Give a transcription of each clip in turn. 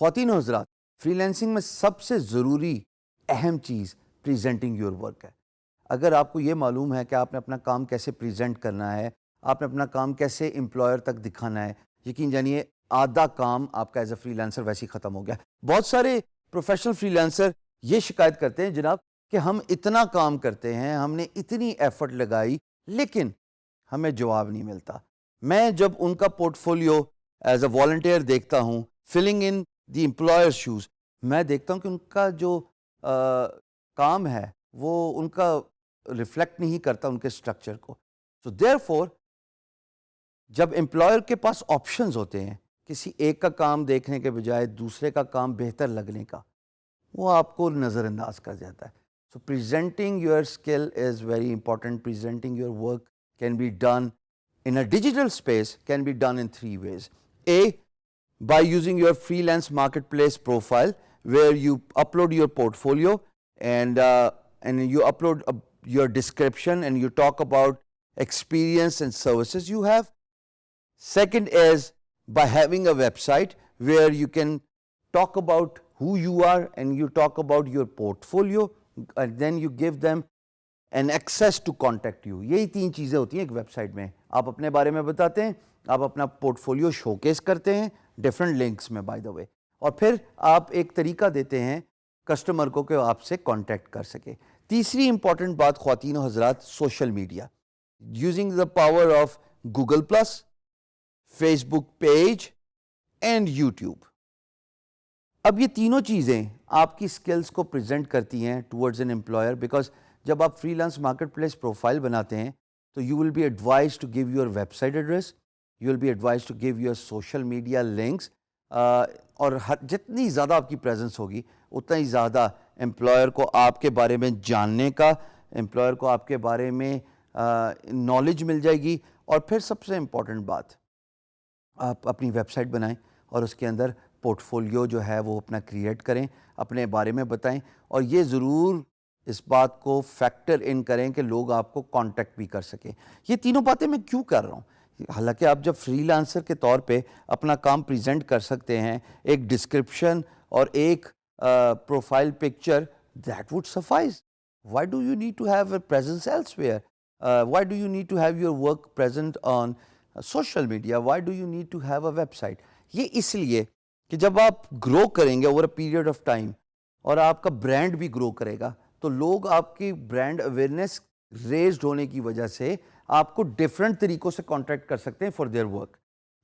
خواتین و حضرات، فری لینسنگ میں سب سے ضروری اہم چیز پریزنٹنگ یور ورک ہے. اگر آپ کو یہ معلوم ہے کہ آپ نے اپنا کام کیسے پریزنٹ کرنا ہے، آپ نے اپنا کام کیسے امپلائر تک دکھانا ہے، یقین جانیے آدھا کام آپ کا ایز اے فری لینسر ویسے ہی ختم ہو گیا. بہت سارے پروفیشنل فری لینسر یہ شکایت کرتے ہیں جناب کہ ہم اتنا کام کرتے ہیں، ہم نے اتنی ایفرٹ لگائی لیکن ہمیں جواب نہیں ملتا. میں جب ان کا portfolio as a volunteer دیکھتا ہوں، filling in the employer shows, میں دیکھتا ہوں کہ ان کا جو کام ہے وہ ان کا ریفلیکٹ نہیں کرتا ان کے اسٹرکچر کو. سو دیئر فور جب امپلائر کے پاس آپشنز ہوتے ہیں کسی ایک کا کام دیکھنے کے بجائے دوسرے کا کام بہتر لگنے کا، وہ آپ کو نظر انداز کر جاتا ہے. So presenting your skill is very important. Presenting your work can be done in a digital space can be done in three ways. A, by using your freelance marketplace profile where you upload your portfolio and you upload your description and you talk about experience and services you have. Second is by having a website where you can talk about who you are and you talk about your portfolio and then you give them and access to contact you. یہی تین چیزیں ہوتی ہیں ایک web site میں. آپ اپنے بارے میں بتاتے ہیں، آپ اپنا پورٹ فولیو شو کیس کرتے ہیں ڈفرینٹ لنکس میں بائی دا وے، اور پھر آپ ایک طریقہ دیتے ہیں کسٹمر کو کہ آپ سے کانٹیکٹ کر سکے. تیسری امپورٹنٹ بات خواتین و حضرات، social media. Using the power of Google plus, Facebook page and YouTube. اب یہ تینوں چیزیں آپ کی اسکلس کو پریزنٹ کرتی ہیں ٹورڈز این امپلائر. بیکاز جب آپ freelance marketplace profile بناتے ہیں تو you will be advise to give your website address, you will be advise to give your social media links, اور جتنی زیادہ آپ کی پریزنس ہوگی اتنا ہی زیادہ امپلائر کو آپ کے بارے میں جاننے کا، امپلائر کو آپ کے بارے میں نالج مل جائے گی. اور پھر سب سے امپورٹنٹ بات، آپ اپنی ویب سائٹ بنائیں اور اس کے اندر پورٹ فولیو جو ہے وہ اپنا کریٹ کریں، اپنے بارے میں بتائیں، اور یہ ضرور اس بات کو فیکٹر ان کریں کہ لوگ آپ کو کانٹیکٹ بھی کر سکیں. یہ تینوں باتیں میں کیوں کر رہا ہوں؟ حالانکہ آپ جب فری لانسر کے طور پہ اپنا کام پریزنٹ کر سکتے ہیں، ایک ڈسکرپشن اور ایک profile picture, that would suffice. Why do you need to have a presence elsewhere? Why do you need to have your work present on social media? Why do you need to have a website? یہ اس لیے کہ جب آپ grow کریں گے over a period of time اور آپ کا برانڈ بھی گرو کرے گا تو لوگ آپ کی برانڈ اویئرنیس ریزڈ ہونے کی وجہ سے آپ کو ڈفرینٹ طریقوں سے کانٹیکٹ کر سکتے ہیں فار دیئر ورک.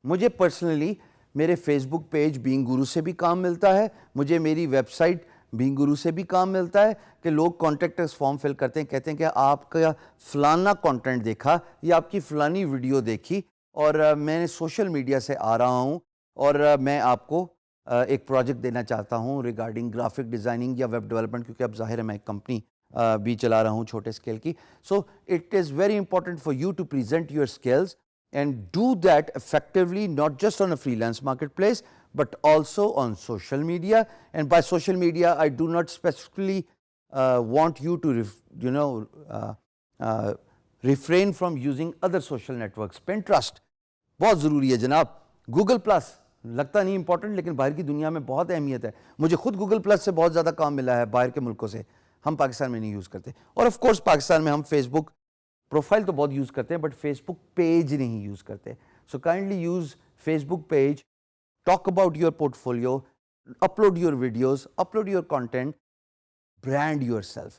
مجھے پرسنلی میرے فیس بک پیج بینگ گرو سے بھی کام ملتا ہے، مجھے میری ویب سائٹ بینگ گرو سے بھی کام ملتا ہے کہ لوگ کانٹیکٹ فارم فل کرتے ہیں، کہتے ہیں کہ آپ کا فلانا کانٹینٹ دیکھا یا آپ کی فلانی ویڈیو دیکھی اور میں سوشل میڈیا سے آ رہا ہوں اور میں آپ کو ایک پروجیکٹ دینا چاہتا ہوں ریگارڈنگ گرافک ڈیزائننگ یا ویب ڈیولپمنٹ، کیونکہ اب ظاہر ہے میں ایک کمپنی بھی چلا رہا ہوں چھوٹے اسکیل کی. So it is very important for you to present your skills and do that effectively, not just on a freelance marketplace but also on social media. And by social media I do not specifically want you to refrain from using other social networks. Pinterest بہت ضروری ہے جناب. Google plus لگتا نہیں important لیکن باہر کی دنیا میں بہت اہمیت ہے. مجھے خود گوگل پلس سے بہت زیادہ کام ملا ہے باہر کے ملکوں سے، ہم پاکستان میں نہیں یوز کرتے. اور آف کورس پاکستان میں ہم فیس بک پروفائل تو بہت یوز کرتے ہیں بٹ فیس بک پیج نہیں یوز کرتے. So kindly use Facebook page. Talk about your portfolio, upload your videos, upload your content, brand yourself.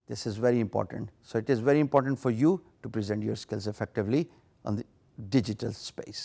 This is very important. So it is very important for you to present your skills effectively on the digital space.